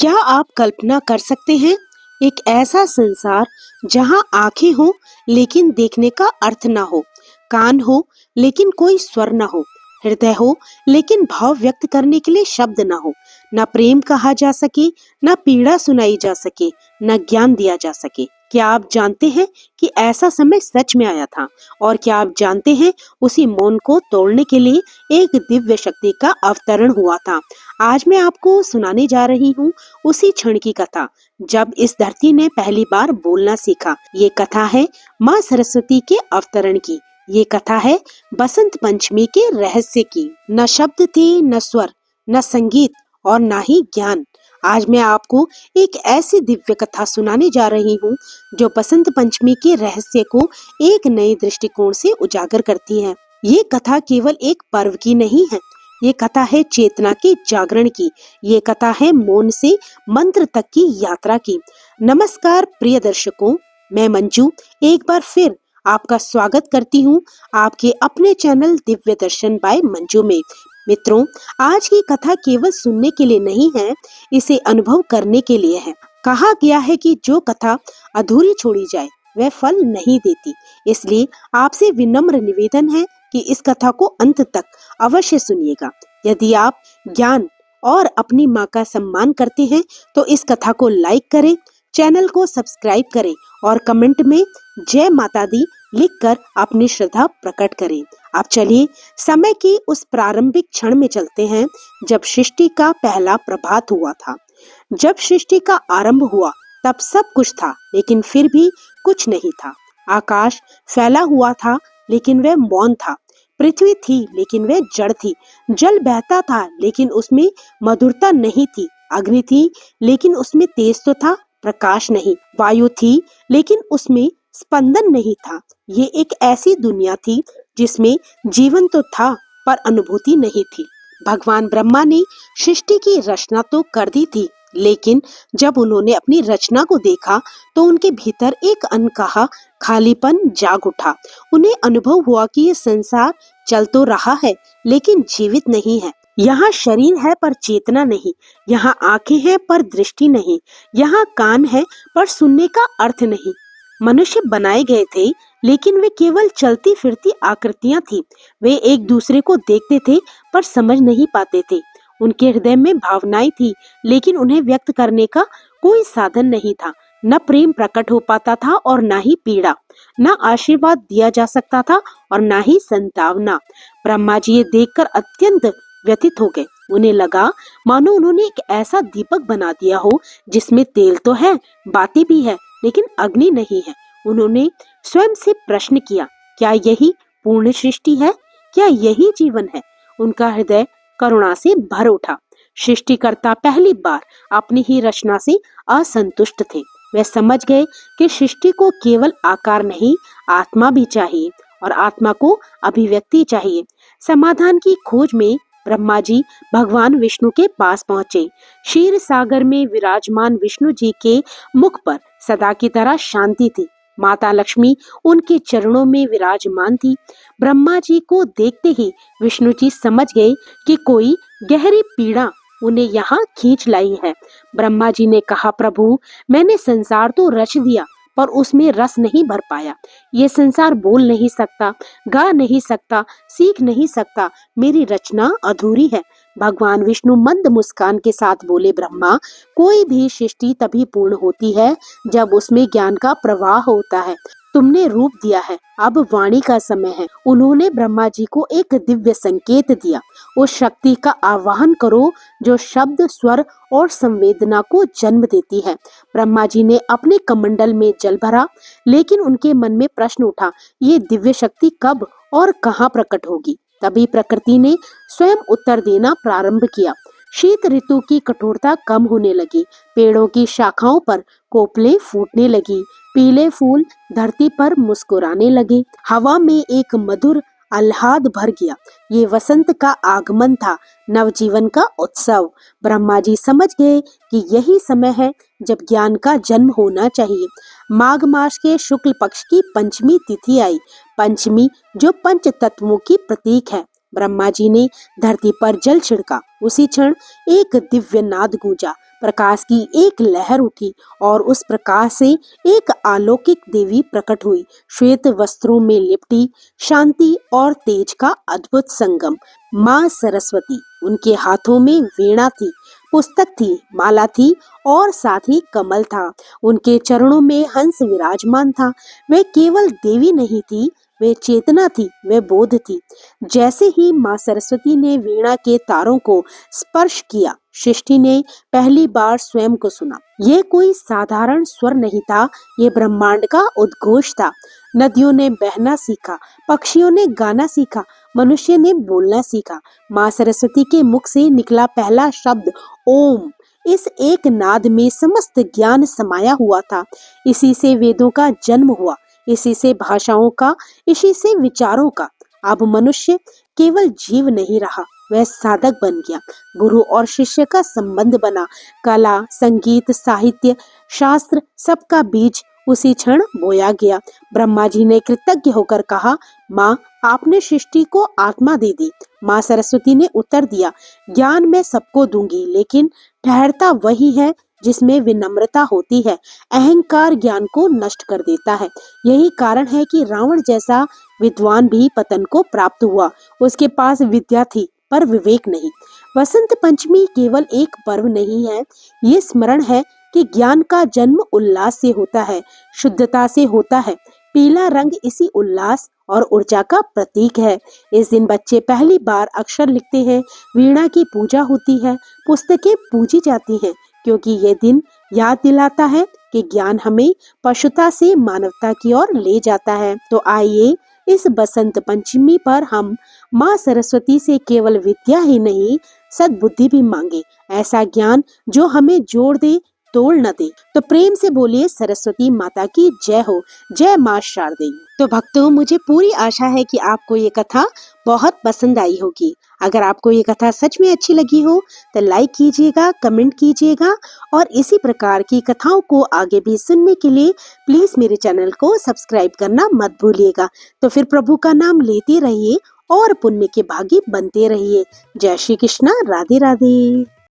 क्या आप कल्पना कर सकते हैं एक ऐसा संसार जहां आंखें हो लेकिन देखने का अर्थ ना हो, कान हो लेकिन कोई स्वर ना हो, हृदय हो लेकिन भाव व्यक्त करने के लिए शब्द ना हो, ना प्रेम कहा जा सके, ना पीड़ा सुनाई जा सके, ना ज्ञान दिया जा सके। क्या आप जानते हैं कि ऐसा समय सच में आया था? और क्या आप जानते हैं उसी मौन को तोड़ने के लिए एक दिव्य शक्ति का अवतरण हुआ था? आज मैं आपको सुनाने जा रही हूँ उसी क्षण की कथा जब इस धरती ने पहली बार बोलना सीखा। ये कथा है माँ सरस्वती के अवतरण की। ये कथा है बसंत पंचमी के रहस्य की। न शब्द थे, न स्वर, न संगीत और न ही ज्ञान। आज मैं आपको एक ऐसी दिव्य कथा सुनाने जा रही हूँ जो बसंत पंचमी के रहस्य को एक नए दृष्टिकोण से उजागर करती है। ये कथा केवल एक पर्व की नहीं है, ये कथा है चेतना के जागरण की। ये कथा है मौन से मंत्र तक की यात्रा की। नमस्कार प्रिय दर्शकों, मैं मंजू एक बार फिर आपका स्वागत करती हूँ आपके अपने चैनल दिव्य दर्शन बाय मंजू में। मित्रों, आज की कथा केवल सुनने के लिए नहीं है, इसे अनुभव करने के लिए है। कहा गया है कि जो कथा अधूरी छोड़ी जाए वह फल नहीं देती। इसलिए आपसे विनम्र निवेदन है कि इस कथा को अंत तक अवश्य सुनिएगा। यदि आप ज्ञान और अपनी माँ का सम्मान करते हैं तो इस कथा को लाइक करें, चैनल को सब्सक्राइब करें और कमेंट में जय माता दी लिखकर अपनी श्रद्धा प्रकट करें। अब चलिए समय की उस प्रारंभिक क्षण में चलते हैं जब सृष्टि का पहला प्रभात हुआ था। जब सृष्टि का आरंभ हुआ तब सब कुछ था, लेकिन फिर भी कुछ नहीं था। आकाश फैला हुआ था लेकिन वह मौन था। पृथ्वी थी लेकिन वह जड़ थी। जल बहता था लेकिन उसमें मधुरता नहीं थी। अग्नि थी लेकिन उसमें तेज तो था, प्रकाश नहीं। वायु थी लेकिन उसमें स्पंदन नहीं था। ये एक ऐसी दुनिया थी जिसमें जीवन तो था पर अनुभूति नहीं थी। भगवान ब्रह्मा ने सृष्टि की रचना तो कर दी थी, लेकिन जब उन्होंने अपनी रचना को देखा तो उनके भीतर एक अनकहा खालीपन जाग उठा। उन्हें अनुभव हुआ कि ये संसार चल तो रहा है लेकिन जीवित नहीं है। यहाँ शरीर है पर चेतना नहीं, यहाँ आंखें हैं पर दृष्टि नहीं, यहाँ कान है पर सुनने का अर्थ नहीं। मनुष्य बनाए गए थे लेकिन वे केवल चलती फिरती आकृतियां थी। वे एक दूसरे को देखते थे पर समझ नहीं पाते थे। उनके हृदय में भावनाएं थी लेकिन उन्हें व्यक्त करने का कोई साधन नहीं था। न प्रेम प्रकट हो पाता था और न ही पीड़ा, न आशीर्वाद दिया जा सकता था और न ही संतावना। ब्रह्मा जी ये देखकर अत्यंत व्यथित हो गए। उन्हें लगा मानो उन्होंने एक ऐसा दीपक बना दिया हो जिसमें तेल तो है, बाती भी है, लेकिन अग्नि नहीं है। उन्होंने स्वयं से प्रश्न किया, क्या यही पूर्ण सृष्टि है? क्या यही जीवन है? उनका हृदय करुणा से भर उठा। सृष्टिकर्ता पहली बार अपनी ही रचना से असंतुष्ट थे। वे समझ गए कि सृष्टि को केवल आकार नहीं, आत्मा भी चाहिए और आत्मा को अभिव्यक्ति चाहिए। समाधान की खोज में ब्रह्मा जी भगवान विष्णु के पास पहुंचे। क्षीर सागर में विराजमान विष्णु जी के मुख पर सदा की तरह शांति थी। माता लक्ष्मी उनके चरणों में विराजमान थी। ब्रह्मा जी को देखते ही विष्णु जी समझ गए कि कोई गहरी पीड़ा उन्हें यहाँ खींच लाई है। ब्रह्मा जी ने कहा, प्रभु, मैंने संसार तो रच दिया पर उसमें रस नहीं भर पाया। ये संसार बोल नहीं सकता, गा नहीं सकता, सीख नहीं सकता। मेरी रचना अधूरी है। भगवान विष्णु मंद मुस्कान के साथ बोले, ब्रह्मा, कोई भी सृष्टि तभी पूर्ण होती है जब उसमें ज्ञान का प्रवाह होता है। तुमने रूप दिया है, अब वाणी का समय है। उन्होंने ब्रह्मा जी को एक दिव्य संकेत दिया। उस शक्ति का आवाहन करो जो शब्द, स्वर और संवेदना को जन्म देती है। ब्रह्मा जी ने अपने कमंडल में जल भरा, लेकिन उनके मन में प्रश्न उठा, ये दिव्य शक्ति कब और कहाँ प्रकट होगी? तभी प्रकृति ने स्वयं उत्तर देना प्रारंभ किया। शीत ऋतु की कठोरता कम होने लगी। पेड़ों की शाखाओं पर कोपलें फूटने लगी। पीले फूल धरती पर मुस्कुराने लगे। हवा में एक मधुर आह्लाद भर गया। ये वसंत का आगमन था, नवजीवन का उत्सव। ब्रह्मा जी समझ गए कि यही समय है जब ज्ञान का जन्म होना चाहिए। माघ मास के शुक्ल पक्ष की पंचमी तिथि आई। पंचमी जो पंच तत्वों की प्रतीक है। ब्रह्मा जी ने धरती पर जल छिड़का। उसी क्षण एक दिव्य नाद गूंजा। प्रकाश की एक लहर उठी और उस प्रकाश से एक अलौकिक देवी प्रकट हुई, श्वेत वस्त्रों में लिपटी, शांति और तेज का अद्भुत संगम। माँ सरस्वती, उनके हाथों में वीणा थी, पुस्तक थी, माला थी और साथ ही कमल था। उनके चरणों में हंस विराजमान था। वे केवल देवी नहीं थी, वे चेतना थी, वे बोध थी। जैसे ही माँ सरस्वती ने वीणा के तारों को स्पर्श किया, सृष्टि ने पहली बार स्वयं को सुना। ये कोई साधारण स्वर नहीं था, ये ब्रह्मांड का उद्घोष था। नदियों ने बहना सीखा, पक्षियों ने गाना सीखा, मनुष्य ने बोलना सीखा। माँ सरस्वती के मुख से निकला पहला शब्द ओम। इस एक नाद में समस्त ज्ञान समाया हुआ था। इसी से वेदों का जन्म हुआ, इसी से भाषाओं का, इसी से विचारों का। अब मनुष्य केवल जीव नहीं रहा, वह साधक बन गया। गुरु और शिष्य का संबंध बना। कला, संगीत, साहित्य, शास्त्र, सबका बीज उसी क्षण बोया गया। ब्रह्मा जी ने कृतज्ञ होकर कहा, माँ, आपने सृष्टि को आत्मा दे दी। माँ सरस्वती ने उत्तर दिया, ज्ञान मैं सबको दूंगी, लेकिन ठहरता वही है जिसमें विनम्रता होती है। अहंकार ज्ञान को नष्ट कर देता है। यही कारण है कि रावण जैसा विद्वान भी पतन को प्राप्त हुआ। उसके पास विद्या थी पर विवेक नहीं। वसंत पंचमी केवल एक पर्व नहीं है, ये स्मरण है कि ज्ञान का जन्म उल्लास से होता है, शुद्धता से होता है। पीला रंग इसी उल्लास और ऊर्जा का प्रतीक है। इस दिन बच्चे पहली बार अक्षर लिखते हैं, वीणा की पूजा होती है, पुस्तकें पूजी जाती हैं, क्योंकि ये दिन याद दिलाता है कि ज्ञान हमें पशुता से मानवता की ओर ले जाता है। तो आइए इस बसंत पंचमी पर हम माँ सरस्वती से केवल विद्या ही नहीं, सद्बुद्धि भी मांगे। ऐसा ज्ञान जो हमें जोड़ दे, तोड़ न दे। तो प्रेम से बोलिए सरस्वती माता की जय हो। जय माँ शारदेय। तो भक्तों, मुझे पूरी आशा है कि आपको ये कथा बहुत पसंद आई होगी। अगर आपको ये कथा सच में अच्छी लगी हो तो लाइक कीजिएगा, कमेंट कीजिएगा और इसी प्रकार की कथाओं को आगे भी सुनने के लिए प्लीज मेरे चैनल को सब्सक्राइब करना मत भूलिएगा। तो फिर प्रभु का नाम लेते रहिए और पुण्य के भागी बनते रहिए। जय श्री कृष्णा, राधे राधे।